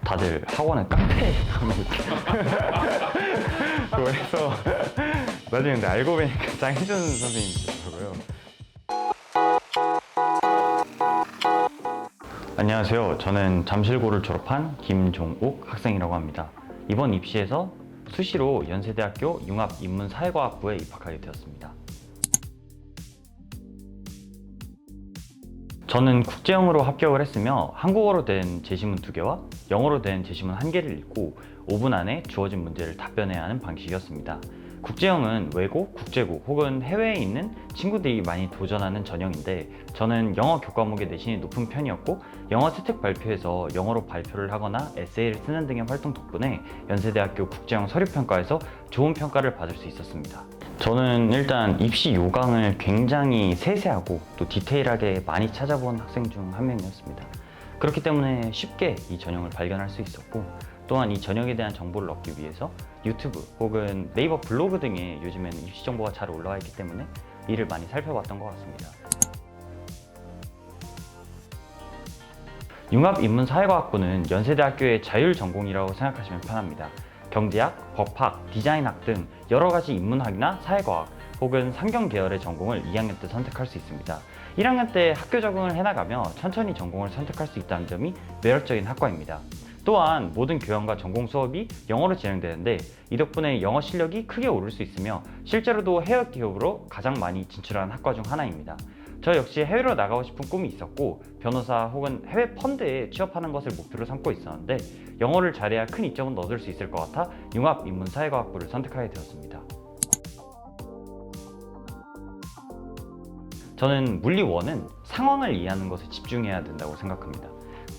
다들 학원은 깡패 가면 그래서 나중에 근데 알고 보니까 장희준 선생님이시더라고요. 안녕하세요. 저는 잠실고를 졸업한 김종욱 학생이라고 합니다. 이번 입시에서 수시로 연세대학교 융합인문사회과학부에 입학하게 되었습니다. 저는 국제형으로 합격을 했으며 한국어로 된 제시문 2개와 영어로 된 제시문 1개를 읽고 5분 안에 주어진 문제를 답변해야 하는 방식이었습니다. 국제형은 외고, 국제고 혹은 해외에 있는 친구들이 많이 도전하는 전형인데 저는 영어 교과목의 내신이 높은 편이었고 영어 스택 발표에서 영어로 발표를 하거나 에세이를 쓰는 등의 활동 덕분에 연세대학교 국제형 서류평가에서 좋은 평가를 받을 수 있었습니다. 저는 일단 입시 요강을 굉장히 세세하고 또 디테일하게 많이 찾아본 학생 중 한 명이었습니다. 그렇기 때문에 쉽게 이 전형을 발견할 수 있었고 또한 이 전형에 대한 정보를 얻기 위해서 유튜브 혹은 네이버 블로그 등에 요즘에는 입시 정보가 잘 올라와 있기 때문에 이를 많이 살펴봤던 것 같습니다. 융합인문사회과학부는 연세대학교의 자율전공이라고 생각하시면 편합니다. 경제학, 법학, 디자인학 등 여러 가지 인문학이나 사회과학 혹은 상경 계열의 전공을 2학년 때 선택할 수 있습니다. 1학년 때 학교 적응을 해나가며 천천히 전공을 선택할 수 있다는 점이 매력적인 학과입니다. 또한 모든 교양과 전공 수업이 영어로 진행되는데 이 덕분에 영어 실력이 크게 오를 수 있으며 실제로도 해외 기업으로 가장 많이 진출한 학과 중 하나입니다. 저 역시 해외로 나가고 싶은 꿈이 있었고 변호사 혹은 해외 펀드에 취업하는 것을 목표로 삼고 있었는데 영어를 잘해야 큰 이점은 얻을 수 있을 것 같아 융합인문사회과학부를 선택하게 되었습니다. 저는 물리 1은 상황을 이해하는 것에 집중해야 된다고 생각합니다.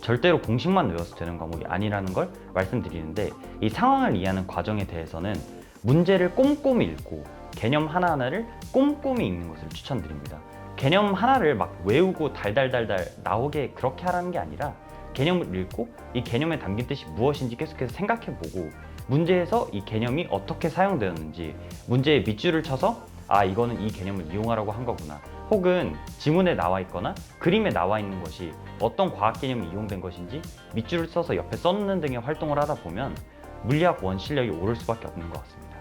절대로 공식만 외워서 되는 과목이 아니라는 걸 말씀드리는데 이 상황을 이해하는 과정에 대해서는 문제를 꼼꼼히 읽고 개념 하나하나를 꼼꼼히 읽는 것을 추천드립니다. 개념 하나를 막 외우고 달달달달 나오게 그렇게 하라는 게 아니라 개념을 읽고 이 개념에 담긴 뜻이 무엇인지 계속해서 생각해보고 문제에서 이 개념이 어떻게 사용되었는지 문제에 밑줄을 쳐서 아 이거는 이 개념을 이용하라고 한 거구나 혹은 지문에 나와 있거나 그림에 나와 있는 것이 어떤 과학 개념이 이용된 것인지 밑줄을 써서 옆에 써놓는 등의 활동을 하다 보면 물리학 1 실력이 오를 수밖에 없는 것 같습니다.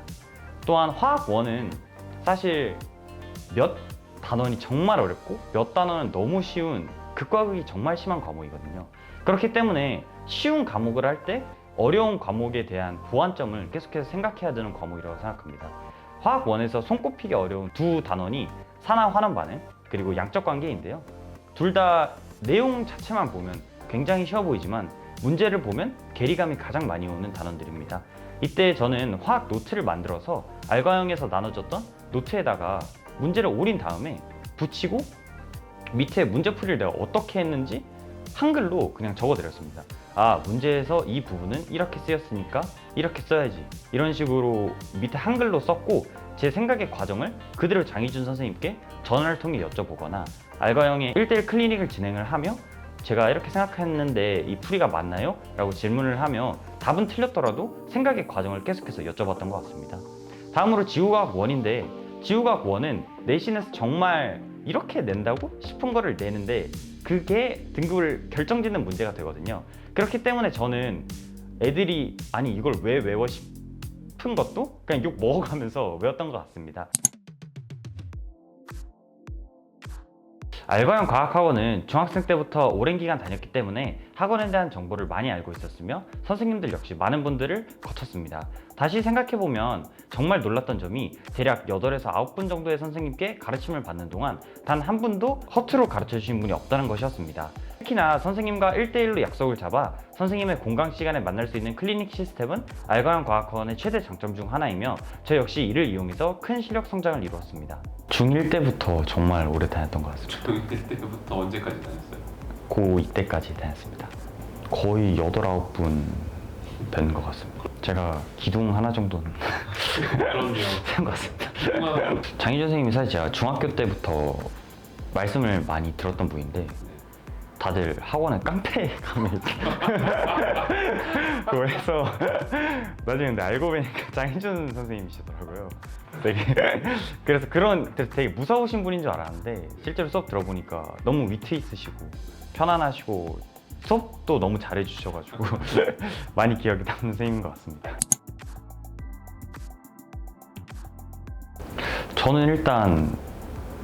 또한 화학 1은 사실 몇 단원이 정말 어렵고 몇 단원은 너무 쉬운 극과 극이 정말 심한 과목이거든요. 그렇기 때문에 쉬운 과목을 할 때 어려운 과목에 대한 보완점을 계속해서 생각해야 되는 과목이라고 생각합니다. 화학 1에서 손꼽히기 어려운 두 단원이 산화 환원 반응 그리고 양적 관계인데요. 둘 다 내용 자체만 보면 굉장히 쉬워 보이지만 문제를 보면 괴리감이 가장 많이 오는 단원들입니다. 이때 저는 화학 노트를 만들어서 알과형에서 나눠줬던 노트에다가 문제를 오린 다음에 붙이고 밑에 문제풀이를 내가 어떻게 했는지 한글로 그냥 적어드렸습니다. 아 문제에서 이 부분은 이렇게 쓰였으니까 이렇게 써야지 이런 식으로 밑에 한글로 썼고 제 생각의 과정을 그대로 장희준 선생님께 전화를 통해 여쭤보거나 알과형의 1:1 클리닉을 진행을 하며 제가 이렇게 생각했는데 이 풀이가 맞나요? 라고 질문을 하며 답은 틀렸더라도 생각의 과정을 계속해서 여쭤봤던 것 같습니다. 다음으로 지구과학 1인데 지구과학 1은 내신에서 정말 이렇게 낸다고 싶은 거를 내는데 그게 등급을 결정짓는 문제가 되거든요. 그렇기 때문에 저는 애들이 아니 이걸 왜 외워 싶은 것도 그냥 욕 먹어가면서 외웠던 것 같습니다. 알과형 과학학원은 중학생 때부터 오랜 기간 다녔기 때문에 학원에 대한 정보를 많이 알고 있었으며 선생님들 역시 많은 분들을 거쳤습니다. 다시 생각해보면 정말 놀랐던 점이 대략 8에서 9분 정도의 선생님께 가르침을 받는 동안 단 한 분도 허투루 가르쳐주신 분이 없다는 것이었습니다. 특히나 선생님과 1:1로 약속을 잡아 선생님의 공강 시간에 만날 수 있는 클리닉 시스템은 알과형 과학학원의 최대 장점 중 하나이며 저 역시 이를 이용해서 큰 실력 성장을 이루었습니다. 중1 때부터 정말 오래 다녔던 것 같습니다. 중1 때부터 언제까지 다녔어요? 고2 때까지 다녔습니다. 거의 8, 9분 뵌 것 같습니다. 제가 기둥 하나 정도는 그럼요. 세운 것 같습니다. 장희준 선생님이 사실 제가 중학교 때부터 말씀을 많이 들었던 분인데 다들 학원은 깡패 가면 그래서 나중에 근데 알고 보니까 장희준 선생님이시더라고요. 그래서 되게 무서우신 분인 줄 알았는데 실제로 수업 들어보니까 너무 위트 있으시고 편안하시고 수업도 너무 잘해주셔가지고 많이 기억에 남는 선생님인 것 같습니다. 저는 일단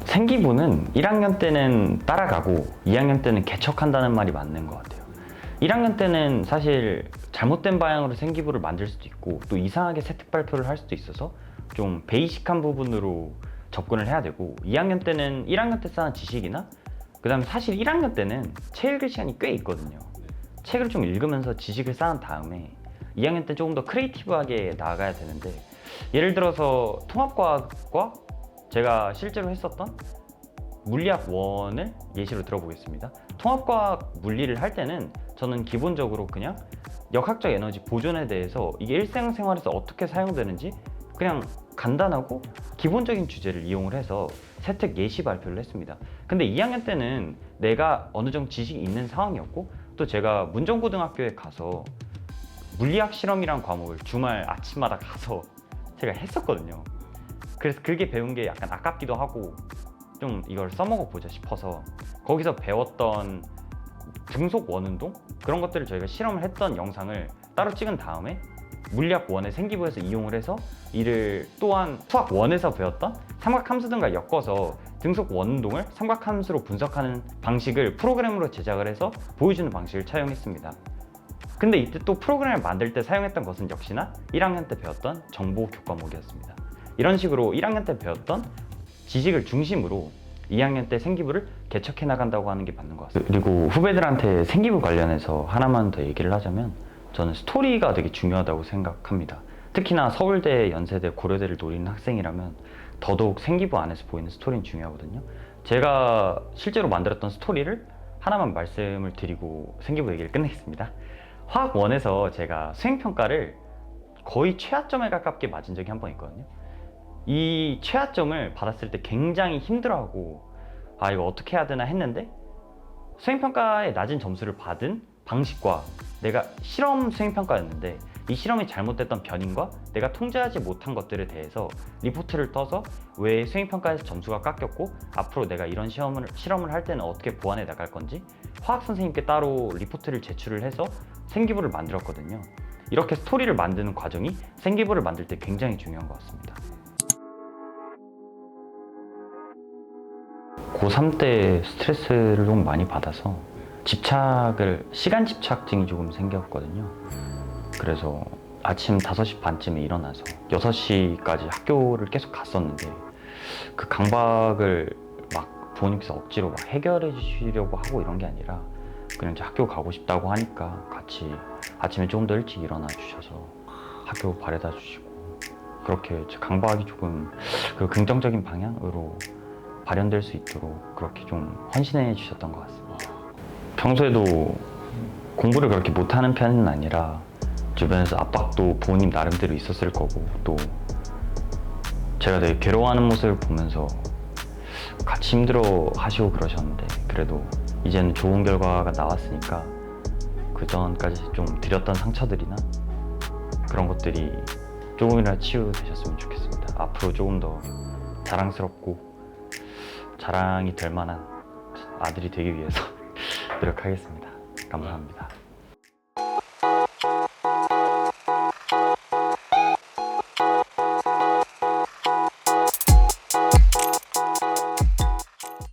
생기부는 1학년 때는 따라가고 2학년 때는 개척한다는 말이 맞는 것 같아요. 1학년 때는 사실 잘못된 방향으로 생기부를 만들 수도 있고 또 이상하게 세특 발표를 할 수도 있어서 좀 베이직한 부분으로 접근을 해야 되고 2학년 때는 1학년 때 쌓은 지식이나 그 다음에 사실 1학년 때는 책 읽을 시간이 꽤 있거든요. 책을 좀 읽으면서 지식을 쌓은 다음에 2학년 때 조금 더 크리에이티브하게 나아가야 되는데 예를 들어서 통합과학과 제가 실제로 했었던 물리학 1을 예시로 들어보겠습니다. 통합과학 물리를 할 때는 저는 기본적으로 그냥 역학적 에너지 보존에 대해서 이게 일상생활에서 어떻게 사용되는지 그냥 간단하고 기본적인 주제를 이용을 해서 세특 예시 발표를 했습니다. 근데 2학년 때는 내가 어느 정도 지식이 있는 상황이었고 또 제가 문정고등학교에 가서 물리학 실험이란 과목을 주말 아침마다 가서 제가 했었거든요. 그래서 그게 배운 게 약간 아깝기도 하고 좀 이걸 써먹어 보자 싶어서 거기서 배웠던 등속 원운동 그런 것들을 저희가 실험을 했던 영상을 따로 찍은 다음에 물리학 1의 생기부에서 이용을 해서 이를 또한 수학 1에서 배웠던 삼각함수 등과 엮어서 등속 원운동을 삼각함수로 분석하는 방식을 프로그램으로 제작을 해서 보여주는 방식을 차용했습니다. 근데 이때 또 프로그램을 만들 때 사용했던 것은 역시나 1학년 때 배웠던 정보 교과목이었습니다. 이런 식으로 1학년 때 배웠던 지식을 중심으로 2학년 때 생기부를 개척해 나간다고 하는 게 맞는 것 같습니다. 그리고 후배들한테 생기부 관련해서 하나만 더 얘기를 하자면 저는 스토리가 되게 중요하다고 생각합니다. 특히나 서울대, 연세대, 고려대를 노리는 학생이라면 더더욱 생기부 안에서 보이는 스토리는 중요하거든요. 제가 실제로 만들었던 스토리를 하나만 말씀을 드리고 생기부 얘기를 끝내겠습니다. 화학 1에서 제가 수행평가를 거의 최하점에 가깝게 맞은 적이 한 번 있거든요. 이 최하점을 받았을 때 굉장히 힘들어하고 아 이거 어떻게 해야 되나 했는데 수행평가에 낮은 점수를 받은 방식과 내가 실험 수행평가였는데 이 실험이 잘못됐던 변인과 내가 통제하지 못한 것들에 대해서 리포트를 떠서 왜 수행평가에서 점수가 깎였고 앞으로 내가 이런 실험을 할 때는 어떻게 보완해 나갈 건지 화학 선생님께 따로 리포트를 제출을 해서 생기부를 만들었거든요. 이렇게 스토리를 만드는 과정이 생기부를 만들 때 굉장히 중요한 것 같습니다. 고3 때 스트레스를 좀 많이 받아서 시간 집착증이 조금 생겼거든요. 그래서 아침 5시 반쯤에 일어나서 6시까지 학교를 계속 갔었는데 그 강박을 막 부모님께서 억지로 막 해결해 주시려고 하고 이런 게 아니라 그냥 이제 학교 가고 싶다고 하니까 같이 아침에 조금 더 일찍 일어나 주셔서 학교 바래다 주시고 그렇게 제 강박이 조금 그 긍정적인 방향으로 발현될 수 있도록 그렇게 좀 헌신해 주셨던 것 같습니다. 평소에도 공부를 그렇게 못하는 편은 아니라 주변에서 압박도 부모님 나름대로 있었을 거고 또 제가 되게 괴로워하는 모습을 보면서 같이 힘들어 하시고 그러셨는데 그래도 이제는 좋은 결과가 나왔으니까 그 전까지 좀 드렸던 상처들이나 그런 것들이 조금이라도 치유되셨으면 좋겠습니다. 앞으로 조금 더 자랑스럽고 자랑이 될 만한 아들이 되기 위해서 노력하겠습니다. 감사합니다.